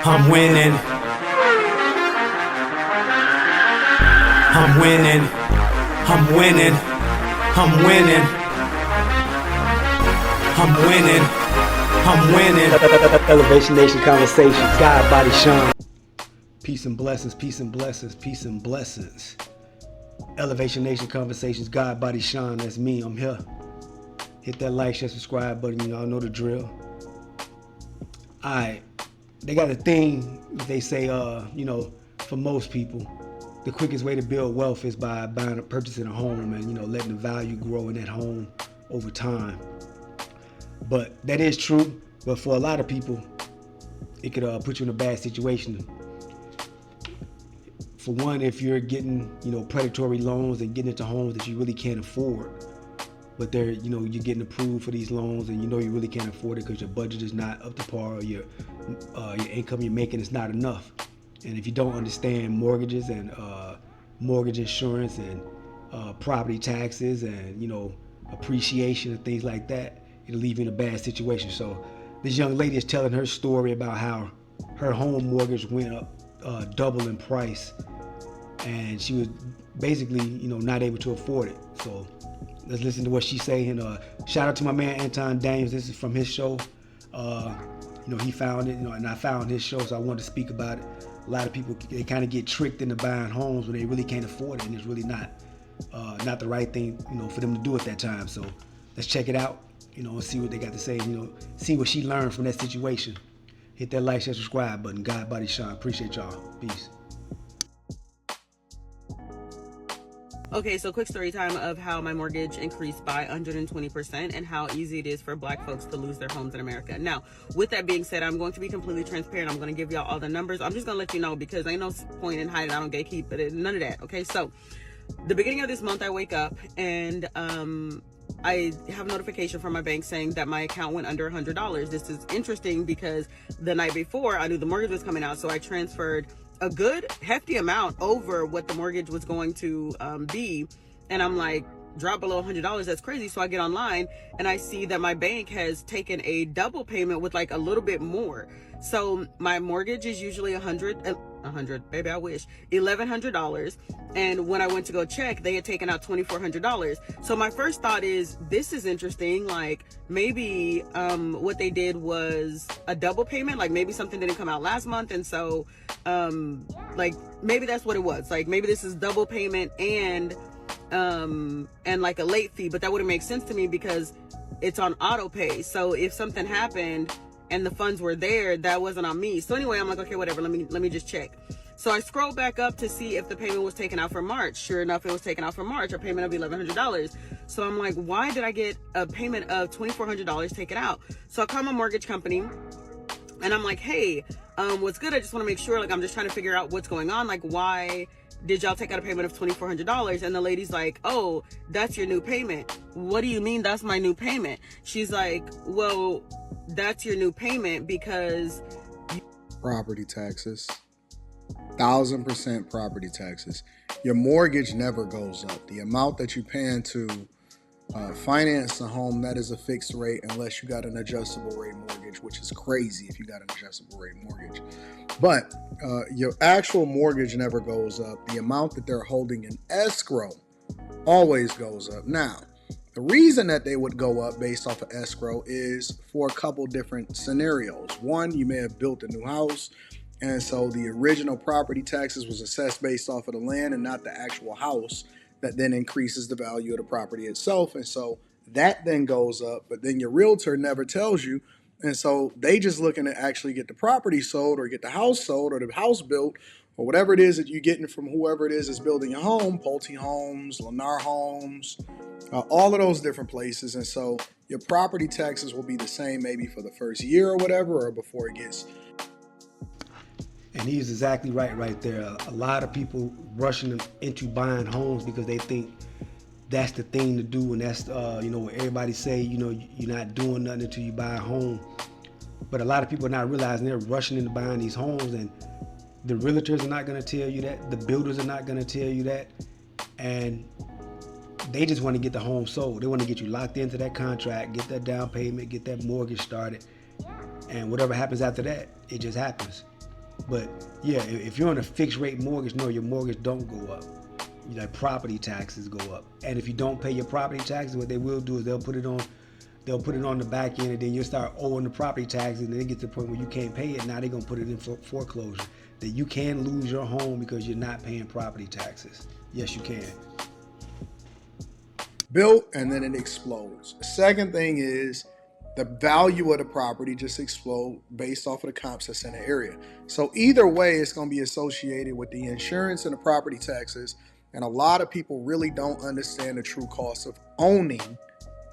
I'm winning. I'm winning. I'm winning. I'm winning. I'm winning. I'm winning. Elevation Nation Conversations, God, Body, Sean. Peace and blessings, peace and blessings, peace and blessings. Elevation Nation Conversations, God, Body, Sean. That's me. I'm here. Hit that like, share, subscribe button. You all know the drill. Alright. They got a thing, they say, for most people, the quickest way to build wealth is by buying or purchasing a home and, letting the value grow in that home over time. But that is true. But for a lot of people, it could put you in a bad situation. For one, if you're getting, predatory loans and getting into homes that you really can't afford, but you're getting approved for these loans and you really can't afford it because your budget is not up to par, or your income you're making is not enough. And if you don't understand mortgages and mortgage insurance and property taxes and appreciation and things like that, it'll leave you in a bad situation. So this young lady is telling her story about how her home mortgage went up double in price, and she was basically not able to afford it. So let's listen to what she's saying. Shout out to my man Anton Daniels. This is from his show. He found it, and I found his show, so I wanted to speak about it. A lot of people, they kind of get tricked into buying homes when they really can't afford it, and it's really not the right thing, for them to do at that time. So let's check it out, and see what they got to say. See what she learned from that situation. Hit that like, share, subscribe button. God, Body, Sean. Appreciate y'all. Peace. Okay, so quick story time of how my mortgage increased by 120% and how easy it is for Black folks to lose their homes in America. Now, with that being said, I'm going to be completely transparent. I'm going to give y'all all the numbers. I'm just going to let you know because ain't no point in hiding. I don't gatekeep, but none of that. Okay, so the beginning of this month, I wake up and I have a notification from my bank saying that my account went under $100. This is interesting because the night before, I knew the mortgage was coming out, so I transferred a good hefty amount over what the mortgage was going to be, and I'm like, drop below $100, that's crazy. So I get online and I see that my bank has taken a double payment with like a little bit more. So my mortgage is usually $100, baby, I wish, $1,100, and when I went to go check, they had taken out $2,400. So my first thought is, this is interesting, like maybe what they did was a double payment, like maybe something didn't come out last month, and so like maybe that's what it was. Like maybe this is double payment and like a late fee, but that wouldn't make sense to me because it's on auto pay. So if something happened and the funds were there, that wasn't on me. So anyway, I'm like, okay, whatever, let me just check. So I scroll back up to see if the payment was taken out for March. Sure enough, it was taken out for March, a payment of $1,100. So I'm like, why did I get a payment of $2,400 taken out? So I call my mortgage company and I'm like, hey, what's good? I just want to make sure, like, I'm just trying to figure out what's going on. Like, why did y'all take out a payment of $2,400? And the lady's like, oh, that's your new payment. What do you mean that's my new payment? She's like, well, that's your new payment because property taxes, 1,000% property taxes. Your mortgage never goes up. The amount that you pay into finance a home, that is a fixed rate unless you got an adjustable rate mortgage, which is crazy if you got an adjustable rate mortgage. But your actual mortgage never goes up. The amount that they're holding in escrow always goes up. Now, the reason that they would go up based off of escrow is for a couple different scenarios. One, you may have built a new house, and so the original property taxes was assessed based off of the land and not the actual house. That then increases the value of the property itself. And so that then goes up, but then your realtor never tells you. And so they just looking to actually get the property sold or get the house sold or the house built or whatever it is that you're getting from whoever it is that's building your home, Pulte Homes, Lennar Homes, all of those different places. And so your property taxes will be the same maybe for the first year or whatever, or before it gets. And he's exactly right there. A lot of people rushing into buying homes because they think that's the thing to do, and that's what everybody say. You're not doing nothing until you buy a home. But a lot of people are not realizing they're rushing into buying these homes, and the realtors are not going to tell you that. The builders are not going to tell you that, and they just want to get the home sold. They want to get you locked into that contract, get that down payment, get that mortgage started, And whatever happens after that, it just happens. But yeah, if you're on a fixed rate mortgage, no, your mortgage don't go up. Like property taxes go up. And if you don't pay your property taxes, what they will do is they'll put it on the back end, and then you'll start owing the property taxes, and then it gets to the point where you can't pay it. Now they're gonna put it in foreclosure. That you can lose your home because you're not paying property taxes. Yes, you can. Built and then it explodes. Second thing is the value of the property just explode based off of the comps that's in the area. So either way, it's going to be associated with the insurance and the property taxes. And a lot of people really don't understand the true cost of owning,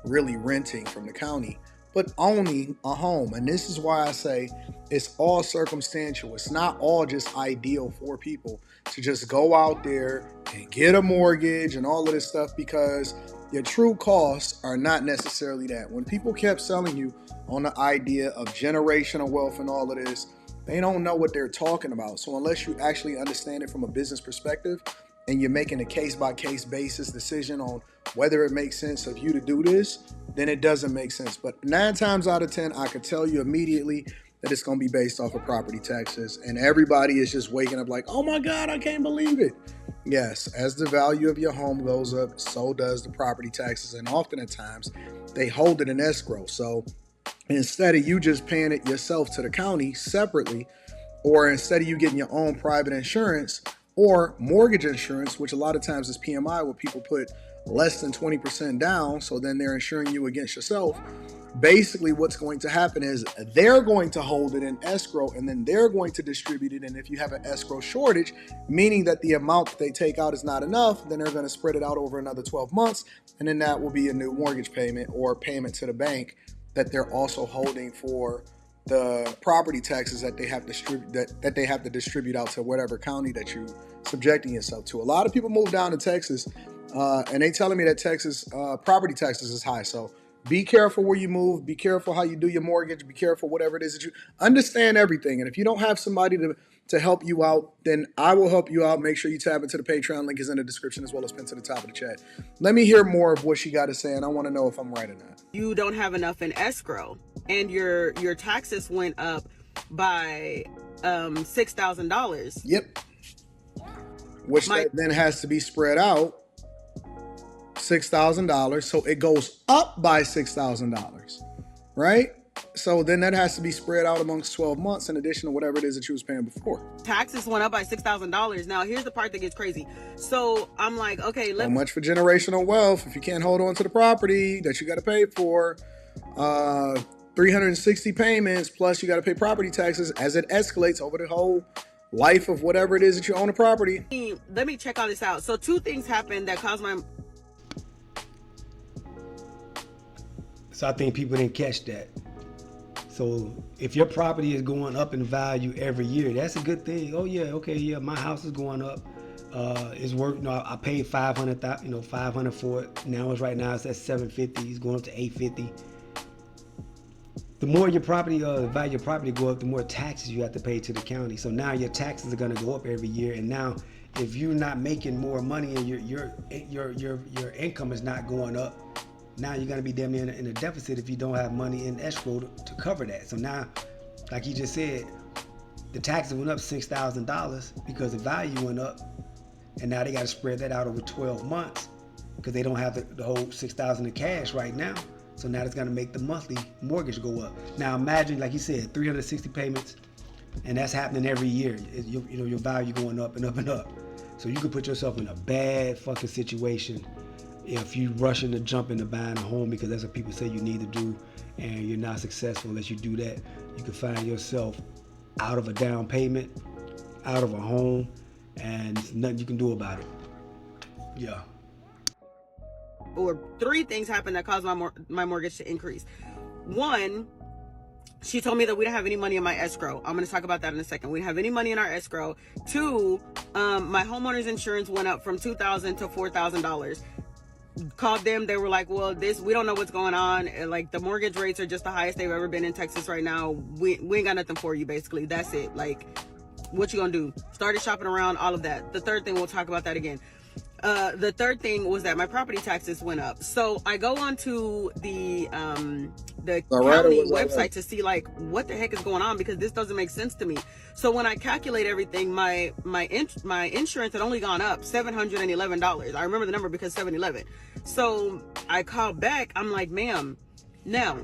really renting from the county, but owning a home. And this is why I say it's all circumstantial. It's not all just ideal for people to just go out there and get a mortgage and all of this stuff, because your true costs are not necessarily that. When people kept selling you on the idea of generational wealth and all of this, they don't know what they're talking about. So unless you actually understand it from a business perspective and you're making a case-by-case basis decision on whether it makes sense of you to do this, then it doesn't make sense. But 9 times out of 10, I could tell you immediately that it's going to be based off of property taxes. And everybody is just waking up like, oh my God, I can't believe it. Yes, as the value of your home goes up, so does the property taxes. And often at times, they hold it in escrow. So instead of you just paying it yourself to the county separately, or instead of you getting your own private insurance or mortgage insurance, which a lot of times is PMI, where people put less than 20% down, so then they're insuring you against yourself. Basically, what's going to happen is they're going to hold it in escrow, and then they're going to distribute it. And if you have an escrow shortage, meaning that the amount that they take out is not enough, then they're going to spread it out over another 12 months. And then that will be a new mortgage payment or payment to the bank that they're also holding for the property taxes that they have to distribute out to whatever county that you subjecting yourself to. A lot of people move down to Texas, and they telling me that Texas property taxes is high. So be careful where you move. Be careful how you do your mortgage. Be careful whatever it is that you understand everything. And if you don't have somebody to help you out, then I will help you out. Make sure you tap into the Patreon. Link is in the description as well as pinned to the top of the chat. Let me hear more of what she got to say, and I want to know if I'm right or not. You don't have enough in escrow, and your taxes went up by $6,000. Yep. Which then has to be spread out. $6,000, so it goes up by $6,000, right? So then that has to be spread out amongst 12 months in addition to whatever it is that you was paying before. Taxes went up by $6,000. Now here's the part that gets crazy. So I'm like, okay, so much for generational wealth. If you can't hold on to the property that you got to pay for, 360 payments plus you got to pay property taxes as it escalates over the whole life of whatever it is that you own a property. Let me check all this out. So 2 things happened that caused my... So I think people didn't catch that. So if your property is going up in value every year, that's a good thing. Oh yeah, okay, yeah, my house is going up. It's worth. I paid $500, $500 for it. Now it's at $750. It's going up to $850. The more your property value of your property go up, the more taxes you have to pay to the county. So now your taxes are going to go up every year. And now, if you're not making more money and your income is not going up, now you're going to be damn near in a deficit if you don't have money in escrow to cover that. So now, like you just said, the taxes went up $6,000 because the value went up, and now they got to spread that out over 12 months because they don't have the whole $6,000 in cash right now. So now it's going to make the monthly mortgage go up. Now imagine, like you said, 360 payments, and that's happening every year. Your value going up and up and up. So you could put yourself in a bad fucking situation if you rushing to jump into buying a home, because that's what people say you need to do, and you're not successful unless you do that. You can find yourself out of a down payment, out of a home, and there's nothing you can do about it. Yeah. Or 3 things happened that caused my mortgage to increase. 1, she told me that we don't have any money in my escrow. I'm going to talk about that in a second. We don't have any money in our escrow. 2, my homeowner's insurance went up from $2,000 to $4,000. Called them, they were like, well, we don't know what's going on, like the mortgage rates are just the highest they've ever been in Texas right now. We ain't got nothing for you, basically. That's it. Like, what you gonna do? Started shopping around, all of that. The 3rd thing, we'll talk about that again. The third thing was that my property taxes went up. So I go onto the county website to see like what the heck is going on, because this doesn't make sense to me. So when I calculate everything, my insurance had only gone up $711. I remember the number because 711. So I called back. I'm like, ma'am, now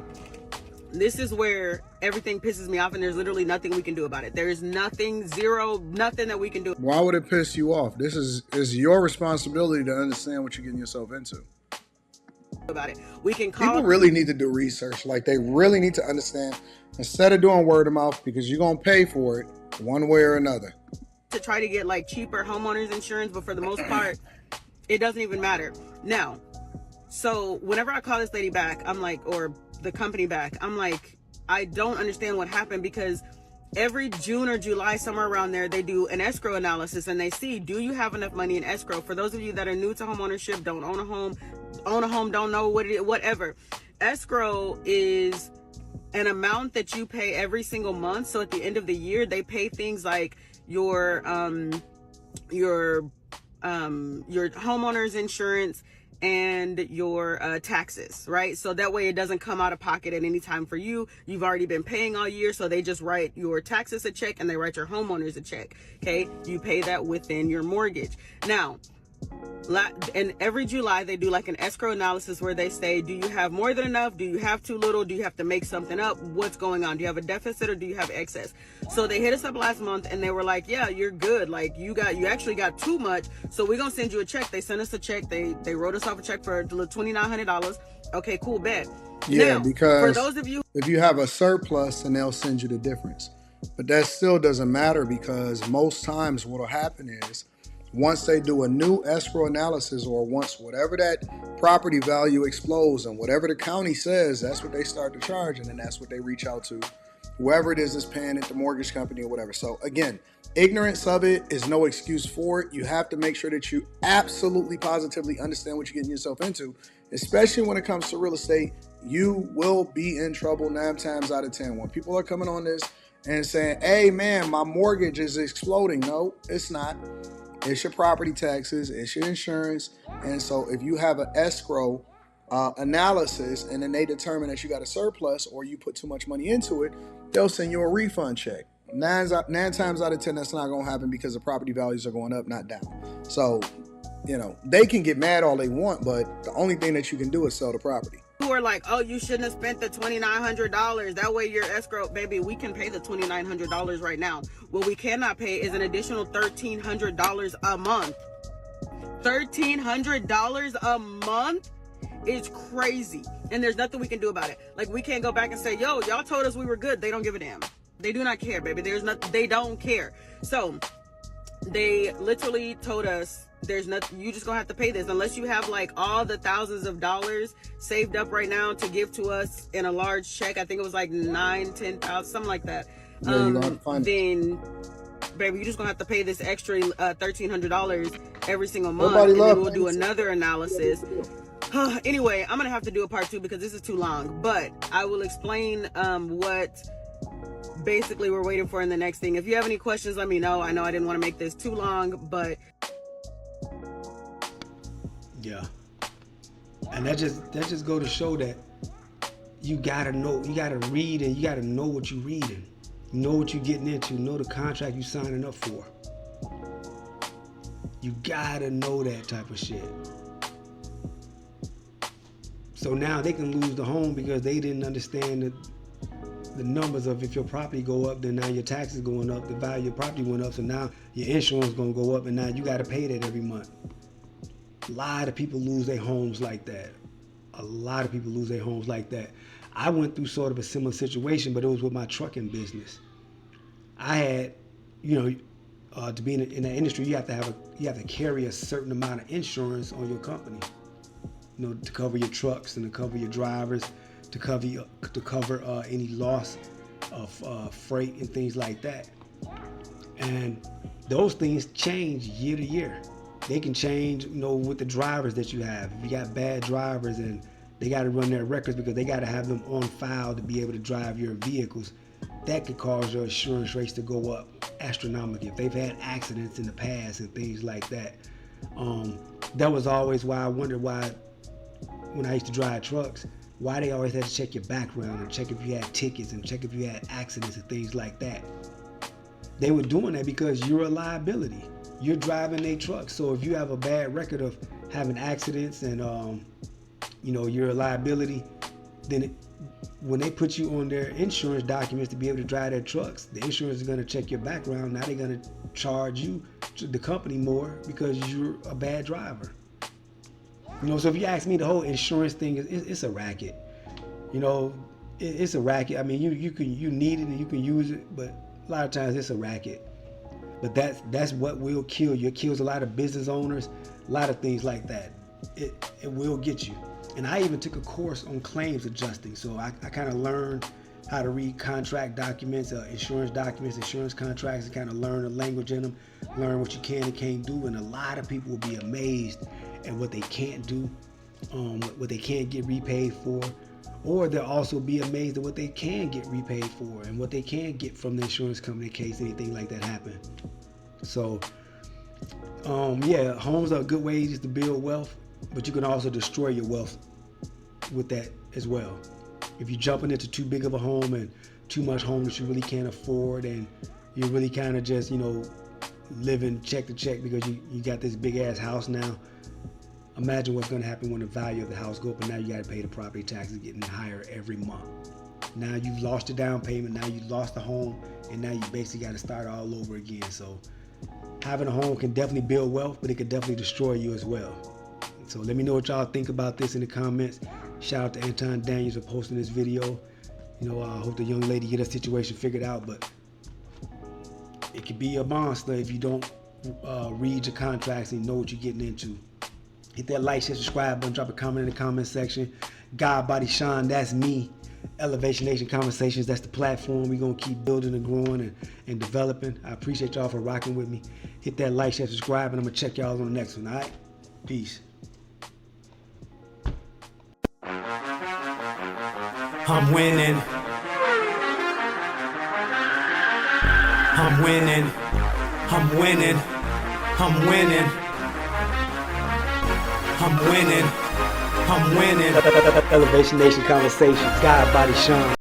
this is where everything pisses me off, and there's literally nothing we can do about it. There is nothing that we can do. Why would it piss you off? This is your responsibility to understand what you're getting yourself into. About it. We can call. People really need to do research. Like, they really need to understand, instead of doing word of mouth, because you're going to pay for it one way or another. To try to get like cheaper homeowners insurance, but for the most part, it doesn't even matter. Now, so whenever I call this lady back, I'm like, or the company back, I'm like, I don't understand what happened, because every June or July, somewhere around there, they do an escrow analysis and they see, do you have enough money in escrow? For those of you that are new to homeownership, don't own a home, don't know what it is, whatever. Escrow is an amount that you pay every single month. So at the end of the year, they pay things like your homeowner's insurance and your taxes, right? So that way it doesn't come out of pocket at any time for you. You've already been paying all year, so they just write your taxes a check and they write your homeowners a check, okay? You pay that within your mortgage. Now, and every July they do like an escrow analysis where they say, do you have more than enough? Do you have too little? Do you have to make something up? What's going on? Do you have a deficit or do you have excess? So they hit us up last month and they were like, yeah, you're good. Like you actually got too much. So we're going to send you a check. They sent us a check. They wrote us off a check for $2,900. Okay, cool, bet. Yeah, now, because for those of you, if you have a surplus, then they'll send you the difference. But that still doesn't matter, because most times what will happen is, once they do a new escrow analysis, or once whatever that property value explodes and whatever the county says, that's what they start to charge, and then that's what they reach out to whoever it is that's paying it, the mortgage company or whatever. So again, ignorance of it is no excuse for it. You have to make sure that you absolutely positively understand what you're getting yourself into, especially when it comes to real estate. You will be in trouble 9 times out of 10 when people are coming on this and saying, hey man, my mortgage is exploding. No, it's not. It's your property taxes, it's your insurance. And so if you have an escrow analysis and then they determine that you got a surplus or you put too much money into it, they'll send you a refund check. 9 times out of 10, that's not going to happen, because the property values are going up, not down. So, they can get mad all they want, but the only thing that you can do is sell the property. who are like, oh, you shouldn't have spent the $2,900. That way your escrow, baby, we can pay the $2,900 right now. What we cannot pay is an additional $1,300 a month. $1,300 a month is crazy. And there's nothing we can do about it. Like, we can't go back and say, yo, y'all told us we were good. They don't give a damn. They do not care, baby. They don't care. So they literally told us, there's nothing, you just gonna have to pay this unless you have like all the thousands of dollars saved up right now to give to us in a large check. I think it was like 9-10,000, something like that. Yeah, you're gonna have to find then baby, you just gonna have to pay this extra $1,300 every single month. Nobody and then we'll loves do another analysis. Anyway, I'm gonna have to do a part 2 because this is too long, but I will explain what basically we're waiting for in the next thing. If you have any questions, let me know. I know I didn't want to make this too long, but yeah. And that just go to show that you gotta know, you gotta read, and you gotta know what you're reading. Know what you're getting into, know the contract you're signing up for. You gotta know that type of shit. So now they can lose the home because they didn't understand the numbers of, if your property go up, then now your taxes going up, the value of your property went up, so now your insurance is gonna go up, and now you gotta pay that every month. A lot of people lose their homes like that. A lot of people lose their homes like that. I went through sort of a similar situation, but it was with my trucking business. I had, to be in that industry, you have to carry a certain amount of insurance on your company, to cover your trucks and to cover your drivers, to cover any loss of freight and things like that. And those things change year to year. They can change, with the drivers that you have. If you got bad drivers and they got to run their records because they got to have them on file to be able to drive your vehicles, that could cause your insurance rates to go up astronomically. If they've had accidents in the past and things like that. That was always why I wondered why, when I used to drive trucks, why they always had to check your background and check if you had tickets and check if you had accidents and things like that. They were doing that because you're a liability. You're driving a truck. So if you have a bad record of having accidents and you're a liability, then when they put you on their insurance documents to be able to drive their trucks, the insurance is going to check your background. Now they're going to charge you, the company, more because you're a bad driver. So if you ask me, the whole insurance thing it's a racket. It's a racket. I mean, you need it and you can use it, but a lot of times it's a racket. But that's what will kill you. It kills a lot of business owners, a lot of things like that. It will get you. And I even took a course on claims adjusting. So I kind of learned how to read contract documents, insurance contracts, and kind of learn the language in them, learn what you can and can't do. And a lot of people will be amazed at what they can't do, what they can't get repaid for, or they'll also be amazed at what they can get repaid for and what they can get from the insurance company in case anything like that happen. So, homes are good ways to build wealth, but you can also destroy your wealth with that as well. If you're jumping into too big of a home and too much home that you really can't afford, and you're really kind of just, living check to check because you got this big ass house now. Imagine what's going to happen when the value of the house go up, and now you got to pay the property taxes getting higher every month. Now you've lost the down payment, now you've lost the home, and now you basically got to start all over again. So having a home can definitely build wealth, but it can definitely destroy you as well. So let me know what y'all think about this in the comments. Shout out to Anton Daniels for posting this video. I hope the young lady get her situation figured out, but it could be a monster if you don't read your contracts and know what you're getting into. Hit that like, share, subscribe button, drop a comment in the comment section. God Body Sean, that's me. Elevation Nation Conversations, that's the platform. We're going to keep building and growing and developing. I appreciate y'all for rocking with me. Hit that like, share, subscribe, and I'm going to check y'all on the next one, all right? Peace. I'm winning. I'm winning. I'm winning. I'm winning. I'm winning. I'm winning. Elevation Nation Conversations. God Body Sean.